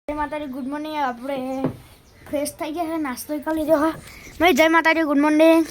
જય માતાજી, good morning. આપણે ફ્રેશ થઈ ગયા છે, નાસ્તો કરી લીધો હા. ભાઈ જય માતાજી, ગુડ મોર્નિંગ.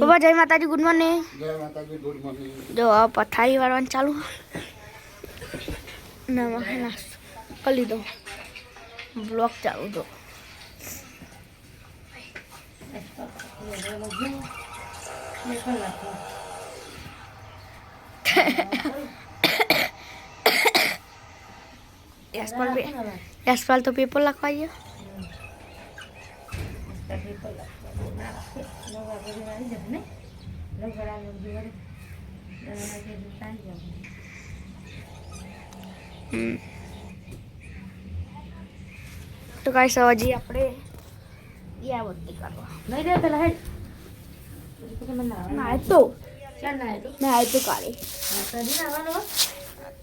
બાબા જય માતાજી, ગુડ મોર્નિંગ. જય માતાજી, ગુડ મોર્નિંગ. જો આ પથારી વાળવાનું ચાલુ ના નાસ્તો કરી લીધો. બ્લોક ચાલુ તો યશપાલ તો પેપર લખવા ગયો. તો કાંઈ સવાજી આપણે યાવતી કરવા નહીં રે પેલા હેડ ના તો ના તો કાલે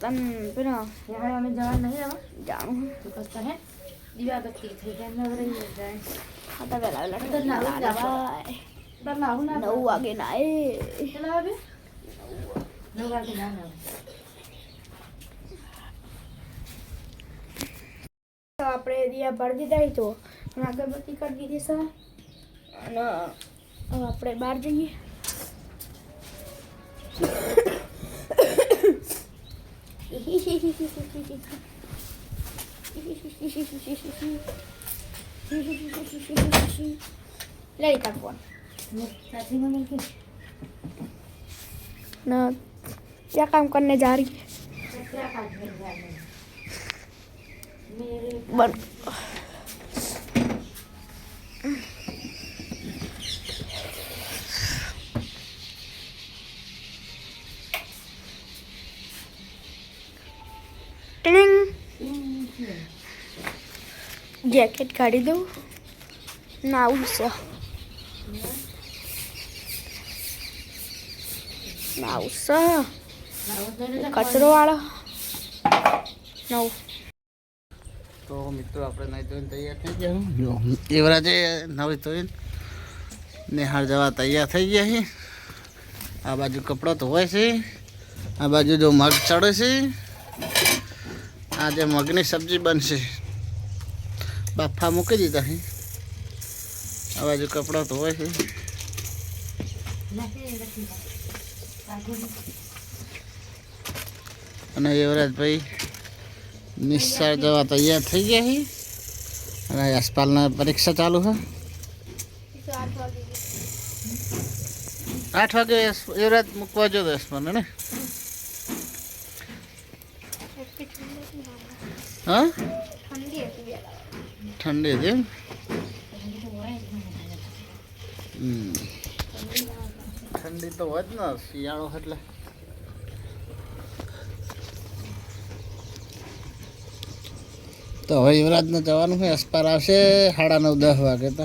તન પેલો યાર અમે જવા નહીં આવા જાણું તો કસ્તા હે દીવાબત્તી થઈ ગયા નવરે જાય ખાતા વેલા તો ના જવાય ના 9 વાગે ના એ કેટલા વાગે 9 વાગે ના તો આપણે દિયા ભરી દીધા તો અગરબત્તી કરી દીધી છે અને આપણે બહાર જઈએ. લઈ તા ફોન ना क्या काम करने जा रही है बन जैकेट काढ़ी दो नाऊ सा नाऊ सा कचरो वाला नाऊ. તો મિત્રો આપણે નાઈ ધોઈને તૈયાર થઈ ગયા. જો એવરાજે નવી ધોઈને નિહાળ જવા તૈયાર થઈ ગયા છે. આ બાજુ કપડો ધોવાય છે, આ બાજુ જો મગ ચડે છે. આજે મગની સબ્જી બનશે, બાફા મૂકી દીધા છે. આ બાજુ કપડો ધોવાય છે. અને યુવરાજભાઈ નિશાળ જવા તૈયાર થઈ ગયા છે. અને યશપાલના પરીક્ષા ચાલુ છે. 8 વાગે યુવરાજ મૂકવા જો યશપાલને ને. હા ઠંડી હતી એમ. ઠંડી તો હોય જ ને, શિયાળો એટલે. તો હવે યુવરાજને જવાનું છે. અસ્પાર આવશે 9:30-10 વાગે. તો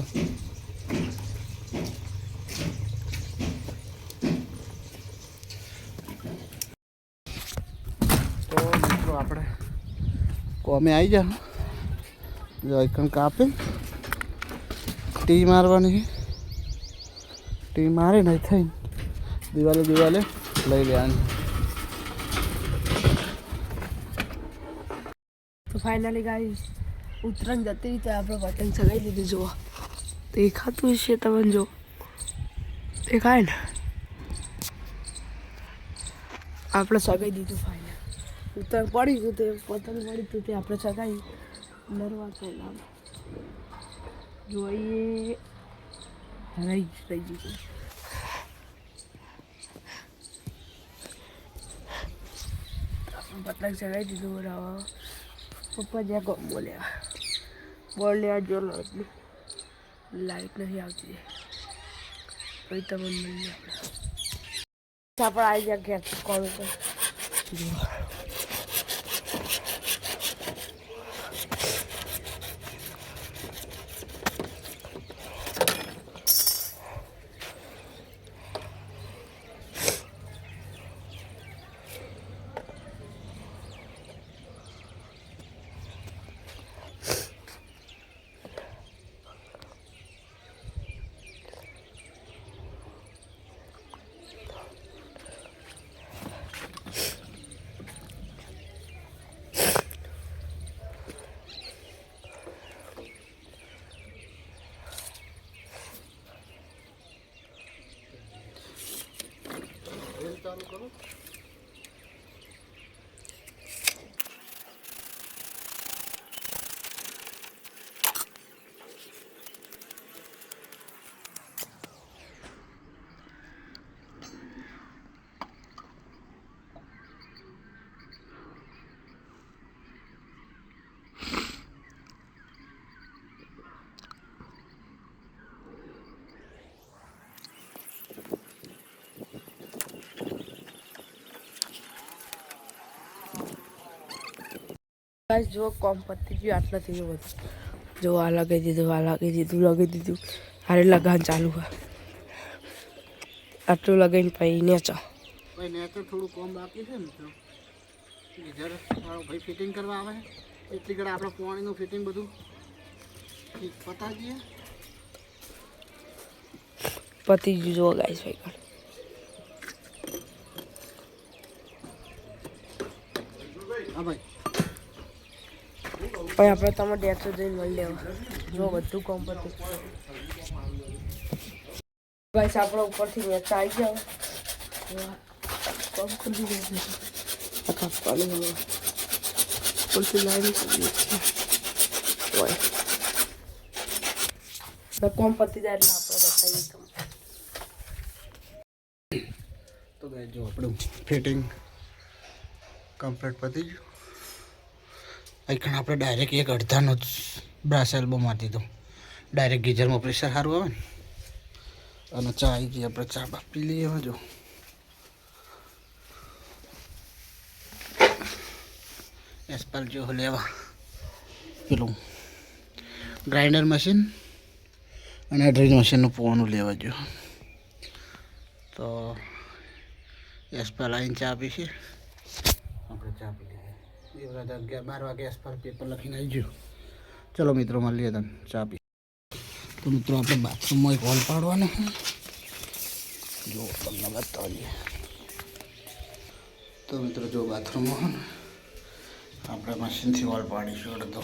મિત્રો આપણે કોમે આવી જાઓ. જો એકણ કાપે ટી મારવાની છે. ટી મારે નહીં થઈ દિવાલે લઈ લેવાની. તો ફાઇનલી ગાઈસ ઉત્તરાયણ જતી રીતે આપણે પતંગ ચગાવી દીધી. જુઓ દેખાતું છે તમને, જો દેખાય ને. આપણે ચગાવી દીધું ફાઇનલ. ઉત્તરાયણ પડી ગયું તે પતંગ પડી હતું તે આપણે ચગાવી નરવા પહેલાં જોઈએ રહી ગયું. પતંગ ચગાવી દીધું. બરાબર પપ્પા જ્યાં ગમ બોલ લેવા જો લાઈટ નથી આવતી. પછી તમને મળીએ આપણે આવી ગયા ઘેર કોલ ઉપર. બરાબર. જો કોમ પતી ગયું આટલાથી જો બધું જો આ લગાવી દીધું હારે લગાવવાનું ચાલુ હોય આટલું લગાવીને પછી નેચો ભાઈ ને તો થોડું કોમ બાકી છે મિત્રો. ગીઝર વાળો ભાઈ ફિટિંગ કરવા આવે એટલી ઘડી આપણે પાણીનું ફિટિંગ બધું પતા દઈએ. પતી ગયું જો ગાઈસ ભાઈ હા ભાઈ ભાઈ આપણે તમે ડેટો જઈને મળી લેવા જો બધું કોમ પતું ગાઈસ આપણે ઉપરથી મેચ આવી જાવ કોમ કરી દીધું કાપવાનું ઉપરથી લાઈન હોય કોમ પતી જાય એટલે આપણે બતાવીએ તમને. તો ગાઈસ જો આપણું ફિટિંગ કમ્પ્લીટ પતી ગયું. અહીં આપણે ડાયરેક્ટ એક અડધાનો જ બ્રાસ એલ્બો મારી દીધો. ડાયરેક્ટ ગીઝરમાં પ્રેશર સારું આવે ને. અને ચા આવી ગઈ, આપણે ચા બા પી લઈએ. હવે જો એસ્પાલ જો લેવા પેલું ગ્રાઇન્ડર મશીન અને ડ્રિલ મશીનનું પોવાનું લેવા જો. તો એસ્પાલ આવીને ચા પીશે, આપણે ચા પી લઈએ. 11-12 વાગે એસ્પાલ પેપર લખીને આવી ગયું. ચલો મિત્રો મળીએ તને ચા પી. તો મિત્રો આપણે બાથરૂમમાં એક હોલ પાડવાનો જો તમને બતાવીએ. તો મિત્રો જો બાથરૂમમાં આપણે મશીનથી હોલ પાડીશું અડધો.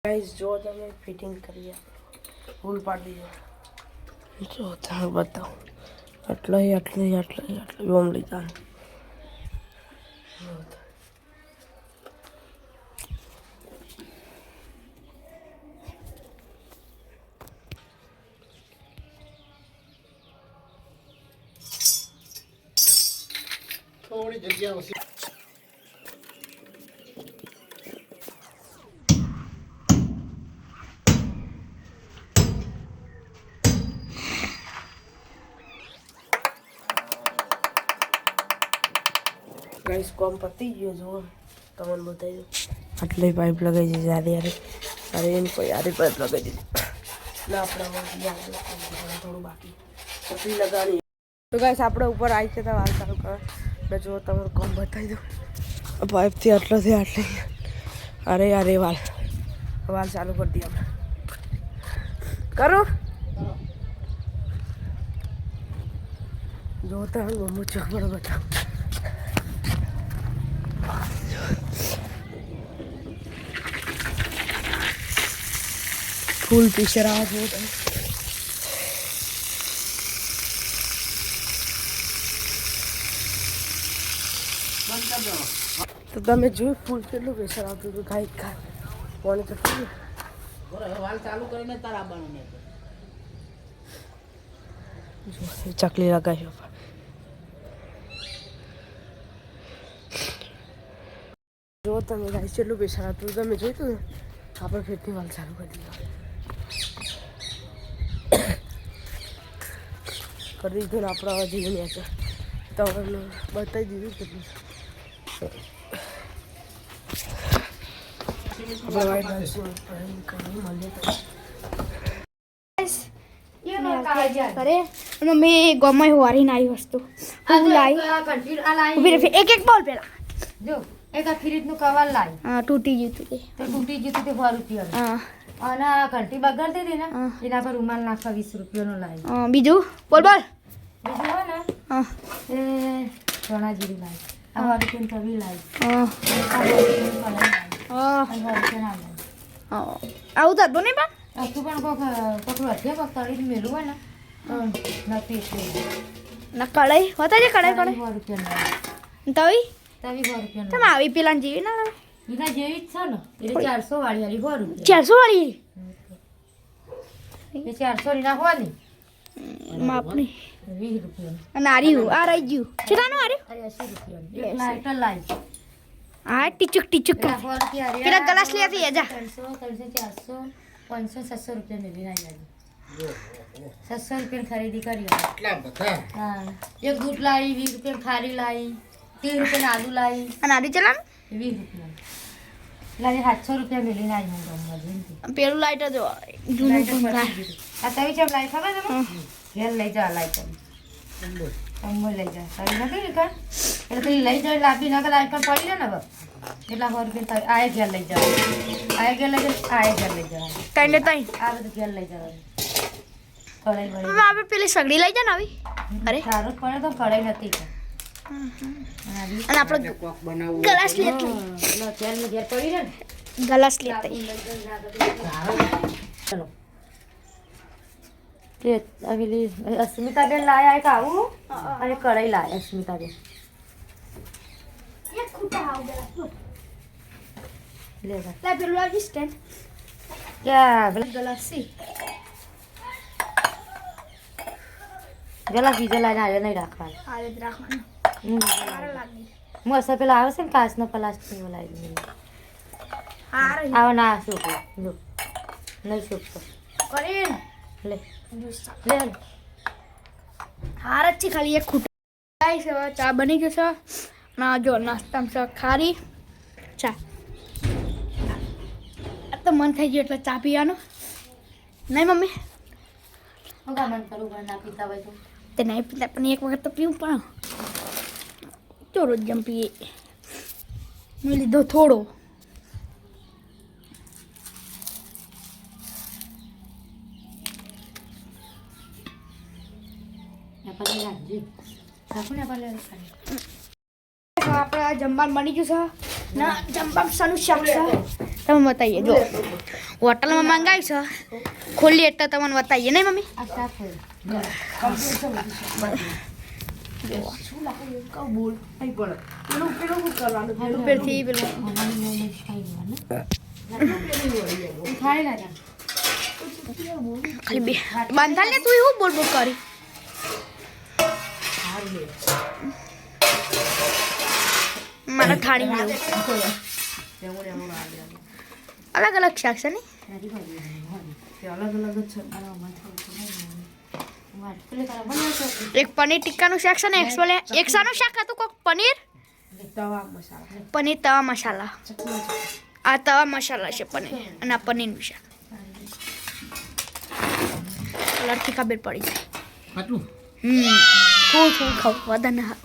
ગાઈસ જો તમે ફિટિંગ કરી ફૂલ પાડી દીધો જો તમે બતાવો આટલું ઓમ લીધા થોડી જગ્યા ઓછી. ગાઈસ કોમ પતી ગયો જો તમને બતાવી દઉં. આટલી પાઇપ લગાવી દીધી અરે એની કોઈ આરી પાઇપ લગાવી દીધી ના આપણે થોડું બાકી પતલી લગાવી. તો ગાઈસ આપણે ઉપર આવી છે તો વાલ ચાલુ કરો એટલે જો તમારું કોમ બતાવી દઉં. પાઇપથી આટલાથી આટલી અરે વાલ ચાલુ કરી દઈએ આપણે કરો જો તમે મમ્મી ચોક પર બતાવો. ફૂલ પ્રેશર આવે છે તો તમે જોયું ફૂલ કેટલું પ્રેશર આવતું હતું. ખાઈ કોને તો વાલ ચાલુ કરીને તાર આવવાનું નહીં. ચકલી લગાવી જો તમે ગાઈસ કેટલું પ્રેશર આવતું તમે જોયું ને આપણે ફેરથી વાલ ચાલુ કરી દીધો ને આપણે હવે જઈએ ને તમને બતાવી દીધું કેટલું આપણે વાઈટ લાઈ જા અરે મમ્મી ગમે વારીને આવી વસ્તુ આ હું લાઈ કંટીર આ લાઈ ઉભી રહે એક બોલ પેલા જો એક આ ફ્રીજનું કવર લાઈ હા તૂટી ગયું તું તે તો તૂટી ગયું તો 100 રૂપિયા હા અને આ ઘંટી બગાડતી હતી ને હા. એના પર રૂમાલ નાખવા 20 રૂપિયાનો લાઈ બીજું બોલ બોલ બીજું હોય ને હા એ ચણા જીરું લાઈ આ વાળી તવી લાઈ હા આ વાળી કઢાઈ લાઈ હા આ વાળી ના લાઈ આવું થતું નહીં પણ આ તું પણ કોક અઠે કોક તળીને મેલું હોય ને તો નથી એટલે ના કઢાઈ હોતા છે કઢાઈ કઢાઈ 100 રૂપિયાનો તવી તવી 100 રૂપિયાનો તમે આવી પેલા જેવી ના આવે એના જેવી જ છે ને એટલે 400 વાળી વાળી 100 રૂપિયા 400 વાળી એ 400 ની ના હોય ને માપની 20 રૂપિયા અને આર્યું આ રહી ગયું કેટલાનું આર્યું અરે 80 રૂપિયા એક લાઈટર લાઈ હા ટીચુક ટીચુક પેલા 100 રૂપિયા પેલા ગ્લાસ લઈ આવી જા 300 400 500 700 રૂપિયા મેળવી ના આવી 700 રૂપિયાની ખરીદી કરી એટલા બધા હા એક દૂધ લાવી 20 રૂપિયા ખારી લાવી 30 રૂપિયા આલુ લાવી અને આર્યું ચલાન 20 રૂપિયા લાવી 700 રૂપિયા મેળવી ના આવી પેલું લાઈટર જો જૂનું પણ થાય આ તવી ચમ લાવી ખબર તમે ઘેર લઈ જા લાઈ તમે અંબો લઈ જા તવી નથી ને કર એટલે પેલી લઈ જાય લાવી ના લાઈ પર પડી ને હવે એટલા 100 રૂપિયા આય ઘેર લઈ જાવ આય ઘેર લઈ જા આય ઘેર લઈ જાવ કઈ ને તઈ આ બધું ઘેર લઈ જવાનું કઢાઈ વળી આપણે પેલી સગડી લઈ જા ને આવી અરે સારું જ પડે તો કઢાઈ નથી અને આપણે કોક બનાવવું ગ્લાસ લેતી ઘેર પડી ને ગ્લાસ લેતી ચલો કે આવેલી અસ્મિતાબેન લાયા એક આવું અને કઢાઈ લાયા અસ્મિતાબેન એક ખૂટા આવ ગ્લાસ લે જા લે પેલું આવી સ્ટેન્ડ ક્યાં પેલા ગ્લાસ સી પેલા બીજો લાઈને આવ્યો નહીં રાખવાનું આ રીતે રાખવાનું સારા લાગે હું અસર પેલા આવે છે ને કાચનો પ્લાસ્ટિક લાવી દઉં આ રહી આવો ના શોકો જો નહીં શોકતો કરીને લે જ્યુસ લે હાર જ છે ખાલી એક ખૂટા ગાઈસ હવે ચા બની ગયો છે ના જો નાસ્તામાં છે ખારી ચા આ તો મન થઈ ગયું એટલે ચા પીવાનું નહીં મમ્મી હું કામ મન કરું પણ ના પીતા હોય તો તે નહીં પીતા પણ એક વખત તો પીવું પણ તો રોજ જેમ પીએ મેં લીધો થોડો આપણે રાખજે રાખું ને આપણે આપણે જમવાનું બની ગયું છે ના જમવાનું શાનું શાક છે તમે બતાવીએ જો હોટલમાં મંગાવી છે ખોલી એટલે તમને બતાવીએ નહીં મમ્મી આ શાક હોય પેલું પેલું ખાઈ લાગે ખાલી બે બાંધાલ ને તું એવું બોલ બોલ કરી મારા થાળીમાં લેવું અલગ અલગ શાક છે ને અલગ અલગ જ છે એક પનીર ટિક્કાનું શાક છે ને એક શાનું શાક હતું કોક પનીર પનીર તવા મસાલા આ તવા મસાલા છે પનીર અને આ પનીરનું શાક કલરથી ખબર પડી જાય આટલું થોડું થોડું ખાવું વધારે ના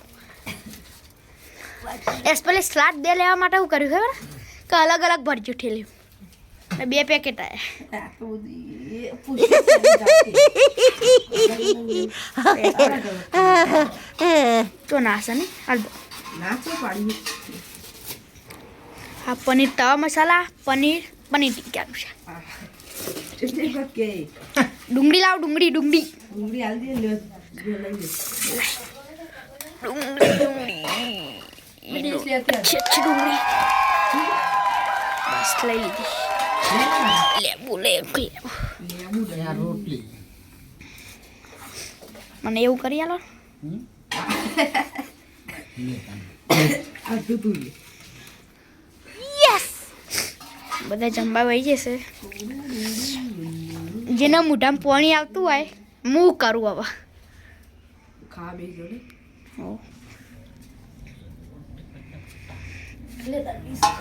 એસ પેલે સ્લાડ બે લેવા માટે હું કર્યું ખબર કે અલગ અલગ ભરજો ઠેલ્યું બે પેકેટ આવ્યા તો નાશે ને હાલ હા પનીર તવા મસાલા પનીર ટિક્કાનું શાક ડુંગળી લાવ ડુંગળી ડુંગળી ડુંગળી બસ લઈ લીધી લેબુ રોટલી મને એવું કરી આલો યસ બધા જમવા વહી જશે જેના મોઢામાં પાણી આવતું હોય હું કરું હવે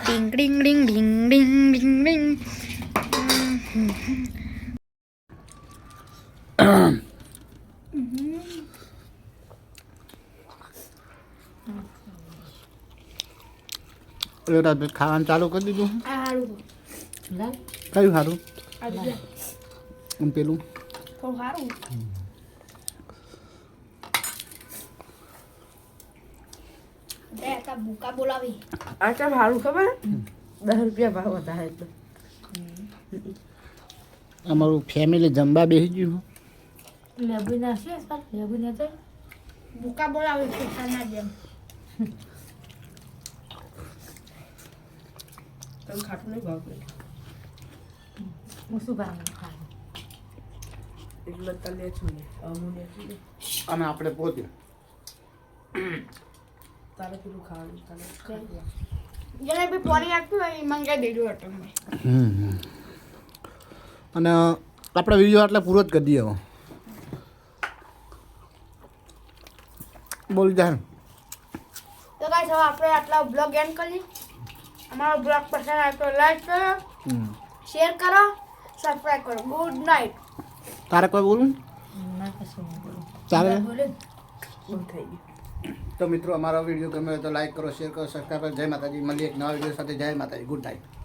ડિંગ ડિંગ ડિંગ ડિંગ ડિંગ ડિંગ ડિંગ એવડા ખાવાનું ચાલુ કરી દીધું આ હારું કયું સારું આ બીજા અને પેલું થોડું હારું બે તા ભૂકા બોલાવી આ કેમ સારું ખબર 10 રૂપિયા ભાવ વધારે તો અમારું ફેમિલી જમવા બેસી ગયું લેબુ નાખીએ સર લેબુ ને તો ભૂકા બોલાવી ના જેમ તમે ખાટું નહીં ભાવતું હું શું ભાવ ખાવું એટલે તલે છું અમુને અને આપણે પોતે તારે પેલું ખાવાનું તારે જેને બી પાણી આપતું હોય એ મંગાઈ દેજો અટમ અને આપણે વિડીયો એટલે પૂરો જ કરી દઈએ હવે બોલી જાય તો ગાઈસ હવે આપણે આટલા બ્લોગ એન્ડ કરીએ અમારો બ્લોગ પસંદ આવે તો લાઈક કરો શેર કરો સબસ્ક્રાઇબ કરો ગુડ નાઇટ તારે કોઈ બોલું ના કશું નહીં બોલું તારે બોલે બહુ થઈ ગયું તો મિત્રો અમારો વિડીયો ગમે તો લાઈક કરો શેર કરો સબસ્ક્રાઈબ કરો જય માતાજી મળીએ એક નવા વિડીયો સાથે જય માતાજી ગુડ નાઇટ